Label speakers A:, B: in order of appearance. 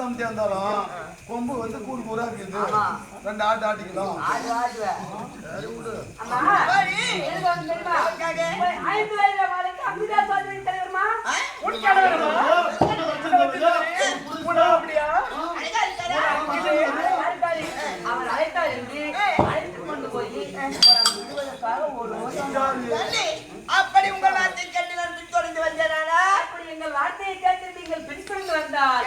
A: சமைச்சா இருந்தாலும் கொம்பு வந்து கூடு கூடா இருக்குது. 2 ஆட்டு ஆட்டிக்கலாம். சரி விடு.
B: அவர் அழைத்தார் என்று அழைத்து கொண்டு போய்
C: அப்படி உங்கள் வார்த்தை கேட்டு நான் பின்தொடர்ந்து வந்தேனா?
B: அப்படி எங்கள் வார்த்தையை கேட்டு நீங்கள் பின்தொடர்ந்து வந்தால்